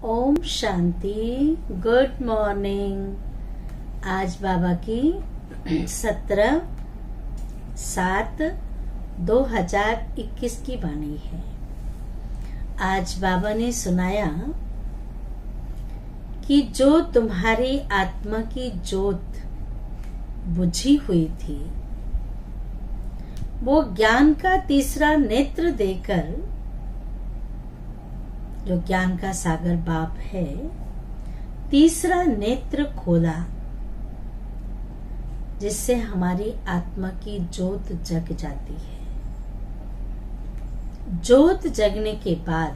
Om Shanti. Good morning. आज बाबा की 17/7/2021 की वाणी है। आज बाबा ने सुनाया कि जो तुम्हारी आत्मा की ज्योत बुझी हुई थी, वो ज्ञान का तीसरा नेत्र देकर, जो ज्ञान का सागर बाप है, तीसरा नेत्र खोला, जिससे हमारी आत्मा की ज्योत जग जाती है। ज्योत जगने के बाद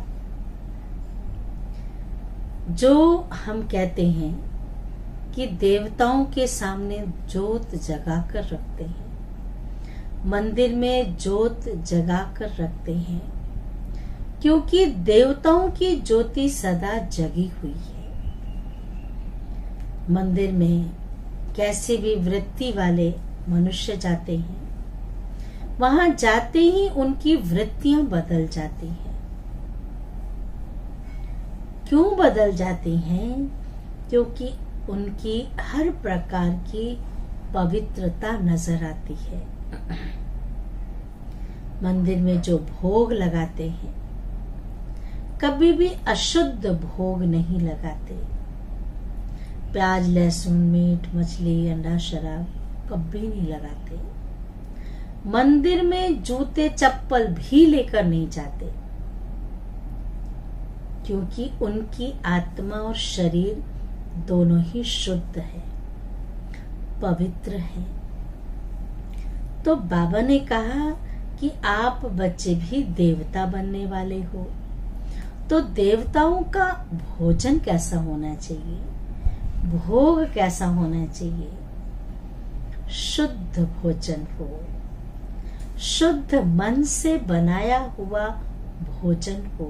जो हम कहते हैं कि देवताओं के सामने ज्योत जगा कर रखते हैं, मंदिर में ज्योत जगा कर रखते हैं, क्योंकि देवताओं की ज्योति सदा जगी हुई है। मंदिर में कैसे भी वृत्ति वाले मनुष्य जाते हैं, वहां जाते ही उनकी वृत्तियां बदल जाती हैं। क्यों बदल जाती हैं? क्योंकि उनकी हर प्रकार की पवित्रता नजर आती है। मंदिर में जो भोग लगाते हैं, कभी भी अशुद्ध भोग नहीं लगाते। प्याज, लहसुन, मीट, मछली, अंडा, शराब कभी नहीं लगाते। मंदिर में जूते चप्पल भी लेकर नहीं जाते, क्योंकि उनकी आत्मा और शरीर दोनों ही शुद्ध है, पवित्र है। तो बाबा ने कहा कि आप बच्चे भी देवता बनने वाले हो, तो देवताओं का भोजन कैसा होना चाहिए, भोग कैसा होना चाहिए? शुद्ध भोजन हो, शुद्ध मन से बनाया हुआ भोजन हो।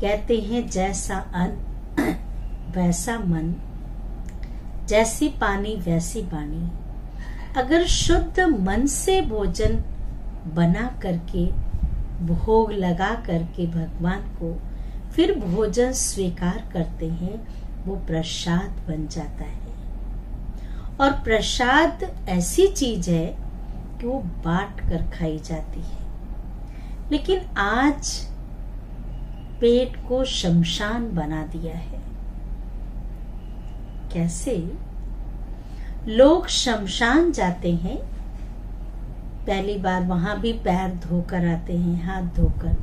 कहते हैं जैसा अन्न वैसा मन, जैसी पानी वैसी वाणी। अगर शुद्ध मन से भोजन बना करके, भोग लगा करके भगवान को फिर भोजन स्वीकार करते हैं, वो प्रसाद बन जाता है। और प्रसाद ऐसी चीज है कि वो बांट कर खाई जाती है। लेकिन आज पेट को शमशान बना दिया है। कैसे? लोग शमशान जाते हैं, पहली बार वहां भी पैर धोकर आते हैं, हाथ धोकर।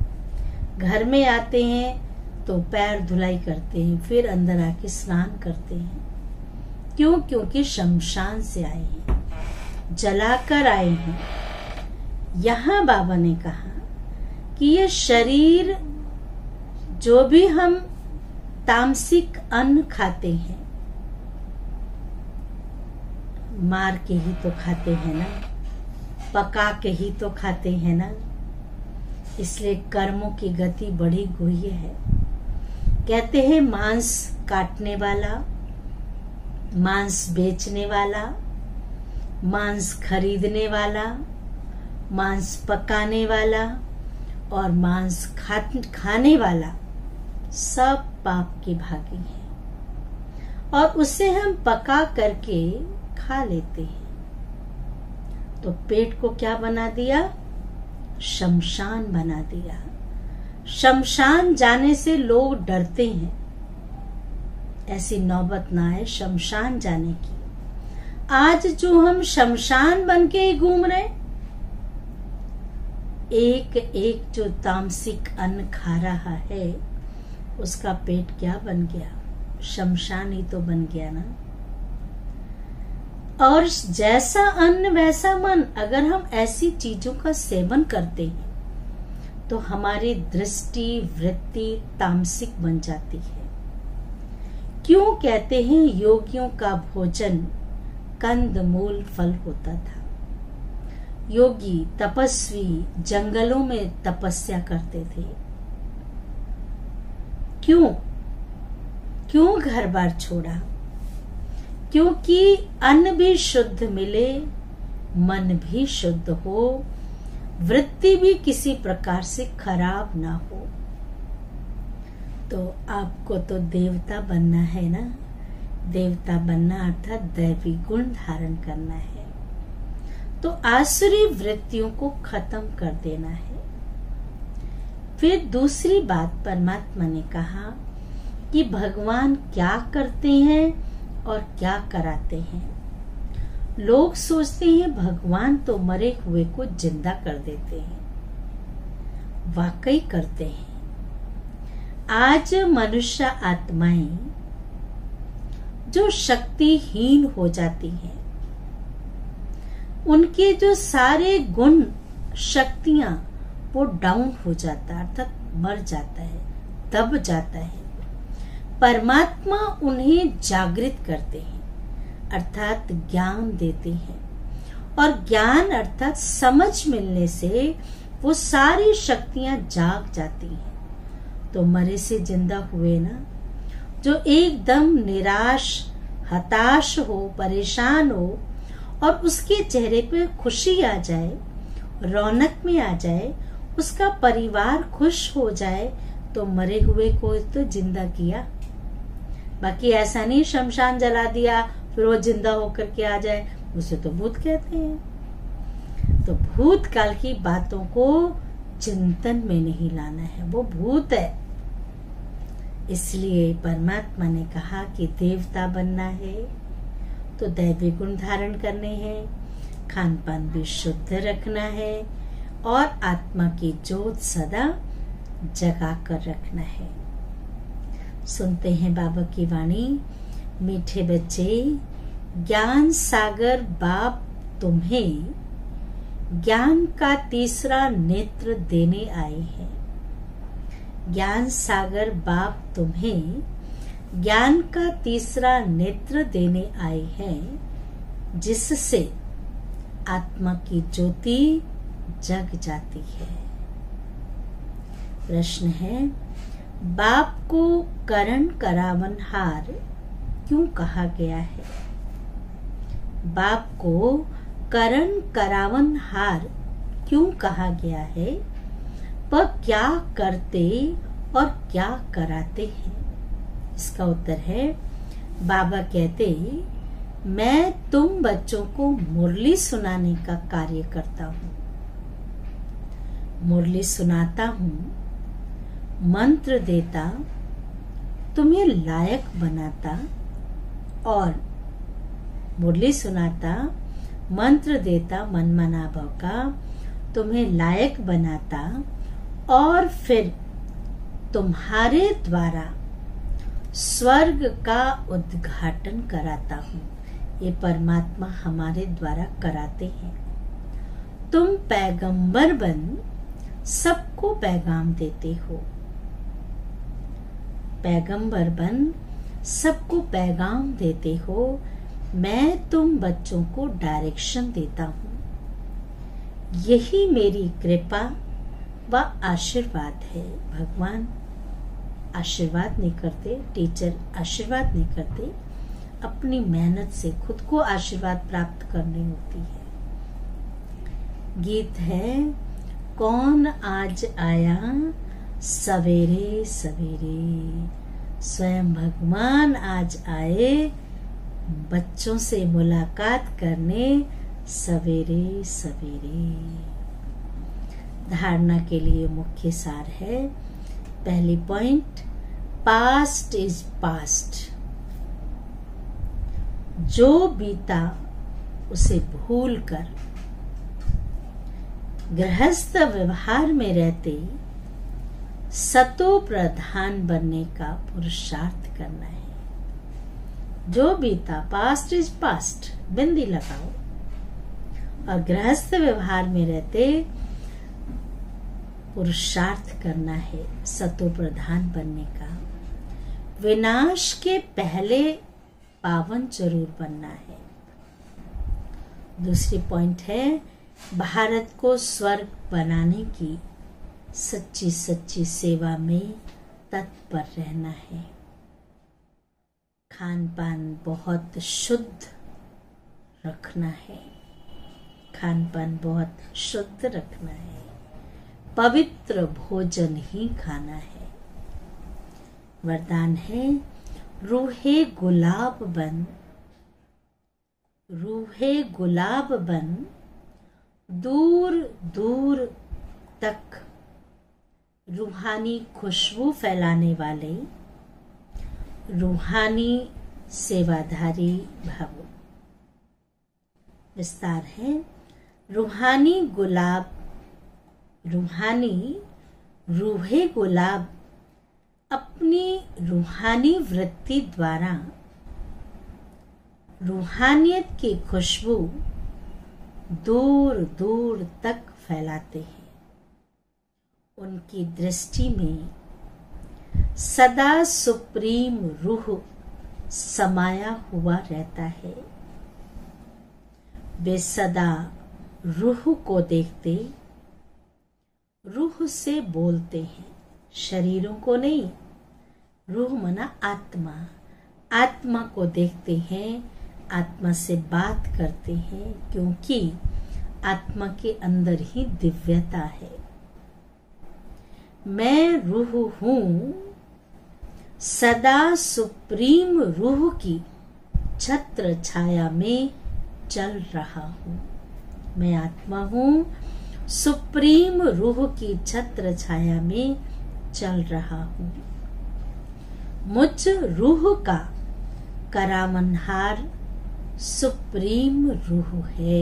घर में आते हैं तो पैर धुलाई करते हैं, फिर अंदर आके स्नान करते हैं। क्यों? क्योंकि शमशान से आए हैं, जलाकर आए हैं। यहाँ बाबा ने कहा कि ये शरीर, जो भी हम तामसिक अन्न खाते हैं, मार के ही तो खाते हैं ना, पका के ही तो खाते हैं ना। इसलिए कर्मों की गति बड़ी गुह्य है। कहते हैं मांस काटने वाला, मांस बेचने वाला, मांस खरीदने वाला, मांस पकाने वाला और मांस खाने वाला सब पाप के भागी हैं। और उसे हम पका करके खा लेते हैं। तो पेट को क्या बना दिया? शमशान बना दिया। शमशान जाने से लोग डरते हैं, ऐसी नौबत ना आए शमशान जाने की। आज जो हम शमशान बन के ही घूम रहे, एक एक जो तामसिक अन्न खा रहा है, उसका पेट क्या बन गया? शमशान ही तो बन गया ना। और जैसा अन्न वैसा मन। अगर हम ऐसी चीजों का सेवन करते हैं तो हमारी दृष्टि, वृत्ति तामसिक बन जाती है। क्यों कहते हैं योगियों का भोजन कंद मूल फल होता था? योगी तपस्वी जंगलों में तपस्या करते थे। क्यों घर बार छोड़ा? क्योंकि अन्न भी शुद्ध मिले, मन भी शुद्ध हो, वृत्ति भी किसी प्रकार से खराब ना हो। तो आपको तो देवता बनना है ना। देवता बनना अर्थात दैवी गुण धारण करना है। तो आसुरी वृत्तियों को खत्म कर देना है। फिर दूसरी बात परमात्मा ने कहा कि भगवान क्या करते हैं और क्या कराते हैं। लोग सोचते हैं भगवान तो मरे हुए को जिंदा कर देते हैं। वाकई करते हैं। आज मनुष्य आत्माएं जो शक्तिहीन हो जाती हैं, उनके जो सारे गुण शक्तियां वो डाउन हो जाता है, अर्थात मर जाता है, दब जाता है। परमात्मा उन्हें जागृत करते हैं, अर्थात ज्ञान देते हैं। और ज्ञान अर्थात समझ मिलने से वो सारी शक्तियां जाग जाती हैं। तो मरे से जिंदा हुए ना, जो एकदम निराश, हताश हो, परेशान हो और उसके चेहरे पे खुशी आ जाए, रौनक में आ जाए, उसका परिवार खुश हो जाए, तो मरे हुए को तो जिंदा किया। बाकी ऐसा नहीं शमशान जला दिया फिर वो जिंदा होकर के आ जाए, उसे तो भूत कहते हैं। तो भूतकाल की बातों को चिंतन में नहीं लाना है, वो भूत है। इसलिए परमात्मा ने कहा कि देवता बनना है तो दैवी गुण धारण करने हैं, खान पान भी शुद्ध रखना है और आत्मा की ज्योत सदा जगा कर रखना है। सुनते हैं बाबा की वाणी। मीठे बच्चे, ज्ञान सागर बाप तुम्हें ज्ञान का तीसरा नेत्र देने आए हैं। ज्ञान सागर बाप तुम्हें ज्ञान का तीसरा नेत्र देने आए हैं, जिससे आत्मा की ज्योति जग जाती है। प्रश्न है, बाप को करण करावनहार क्यों कहा गया है? बाप को करण करावनहार क्यों कहा गया है? वह क्या करते और क्या कराते हैं? इसका उत्तर है, बाबा कहते, मैं तुम बच्चों को मुरली सुनाने का कार्य करता हूँ। मुरली सुनाता हूँ, मंत्र देता, तुम्हें लायक बनाता और मुरली सुनाता, मंत्र देता मन मना भाव का, तुम्हें लायक बनाता और फिर तुम्हारे द्वारा स्वर्ग का उद्घाटन कराता हूँ। ये परमात्मा हमारे द्वारा कराते हैं। तुम पैगंबर बन सबको पैगाम देते हो। पैगंबर बन सबको पैगाम देते हो। मैं तुम बच्चों को डायरेक्शन देता हूँ। यही मेरी कृपा व आशीर्वाद है। भगवान आशीर्वाद नहीं करते, टीचर आशीर्वाद नहीं करते, अपनी मेहनत से खुद को आशीर्वाद प्राप्त करनी होती है। गीत है, कौन आज आया सवेरे सवेरे, स्वयं भगवान आज आए बच्चों से मुलाकात करने सवेरे सवेरे। धारणा के लिए मुख्य सार है, पहली पॉइंट, पास्ट इज पास्ट। जो बीता उसे भूलकर गृहस्थ व्यवहार में रहते सतो प्रधान बनने का पुरुषार्थ करना है। जो बीता, पास्ट इज पास्ट, बिंदी लगाओ। और गृहस्थ व्यवहार में रहते पुरुषार्थ करना है सतो प्रधान बनने का। विनाश के पहले पावन जरूर बनना है। दूसरी पॉइंट है, भारत को स्वर्ग बनाने की सच्ची सच्ची सेवा में तत्पर रहना है। खान पान बहुत शुद्ध रखना है। खान पान बहुत शुद्ध रखना है। पवित्र भोजन ही खाना है। वरदान है रूहे गुलाब बन, रूहे गुलाब बन, दूर दूर तक रूहानी खुशबू फैलाने वाले रूहानी सेवाधारी भव। विस्तार है रूहानी गुलाब, रूहानी रूहे गुलाब अपनी रूहानी वृत्ति द्वारा रूहानियत की खुशबू दूर दूर तक फैलाते हैं। उनकी दृष्टि में सदा सुप्रीम रूह समाया हुआ रहता है। वे सदा रूह को देखते, रूह से बोलते हैं, शरीरों को नहीं। रूह मना आत्मा, आत्मा को देखते हैं, आत्मा से बात करते हैं, क्योंकि आत्मा के अंदर ही दिव्यता है। मैं रूह हूं, सदा सुप्रीम रूह की छत्र छाया में चल रहा हूं। मैं आत्मा हूं, सुप्रीम रूह की छत्र छाया में चल रहा हूं। मुझ रूह का करामनहार सुप्रीम रूह है।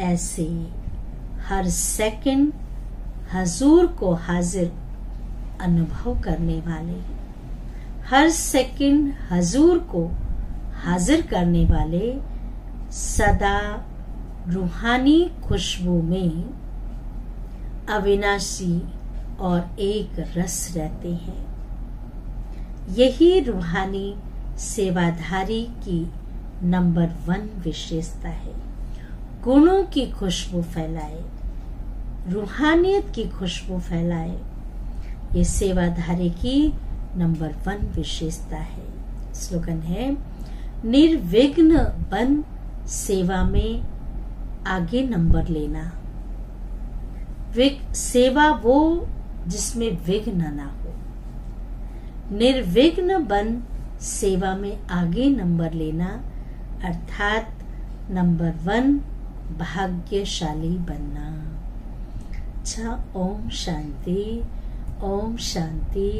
ऐसे हर सेकंड हजूर को हाजिर अनुभव करने वाले, हर सेकंड हजूर को हाजिर करने वाले सदा रूहानी खुशबू में अविनाशी और एक रस रहते हैं। यही रूहानी सेवाधारी की नंबर 1 विशेषता है। गुणों की खुशबू फैलाए, रूहानियत की खुशबू फैलाए, ये सेवाधारी की नंबर 1 विशेषता है। स्लोगन है निर्विघ्न बन सेवा में आगे नंबर लेना। सेवा वो जिसमें विघ्न ना हो। निर्विघ्न बन सेवा में आगे नंबर लेना अर्थात नंबर 1 भाग्यशाली बनना। अच्छा, ओम शांति, ओम शांति,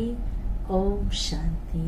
ओम शांति।